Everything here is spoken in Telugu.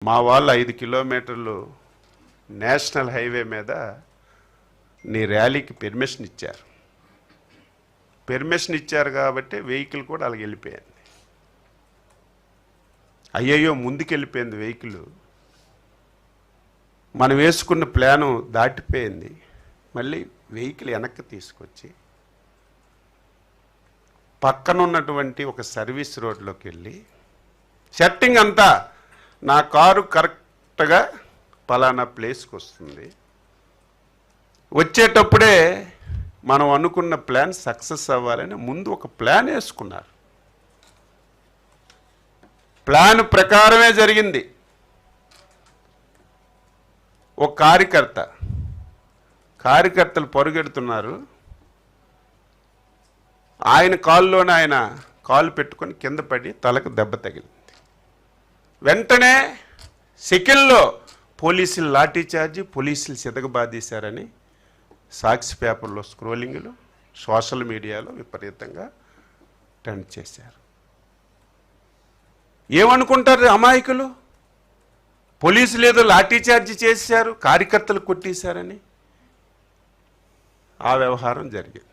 మా వాళ్ళు 5 కిలోమీటర్లు నేషనల్ హైవే మీద నీ ర్యాలీకి పెర్మిషన్ ఇచ్చారు. పెర్మిషన్ ఇచ్చారు కాబట్టి వెహికల్ కూడా అలాగ వెళ్ళిపోయింది. అయ్యయ్యో ముందుకెళ్ళిపోయింది వెహికల్. మనం వేసుకున్న ప్లాను దాటిపోయింది. మళ్ళీ వెహికల్ వెనక్కి తీసుకొచ్చి పక్కన ఉన్నటువంటి ఒక సర్వీస్ రోడ్లోకి వెళ్ళి సెట్టింగ్ అంతా నా కారు కరెక్ట్గా పలానా ప్లేస్కి వస్తుంది, వచ్చేటప్పుడే మనం అనుకున్న ప్లాన్ సక్సెస్ అవ్వాలని ముందు ఒక ప్లాన్ వేసుకున్నారు. ప్లాన్ ప్రకారమే జరిగింది. ఒక కార్యకర్తలు పరుగెడుతున్నారు. ఆయన కాల్లోనే ఆయన కాలు పెట్టుకొని కింద పడి తలకు దెబ్బ తగిలింది. వెంటనే సెకండ్లో పోలీసులు లాఠీ చార్జి, పోలీసులు సితకబాదీశారని సాక్షి పేపర్లో స్క్రోలింగ్లు, సోషల్ మీడియాలో విపరీతంగా ట్రెండ్ చేశారు. ఏమనుకుంటారు అమాయకులు? పోలీసులు ఏదో లాఠీ చార్జి చేశారు, కార్యకర్తలు కొట్టేశారని ఆ వ్యవహారం జరిగింది.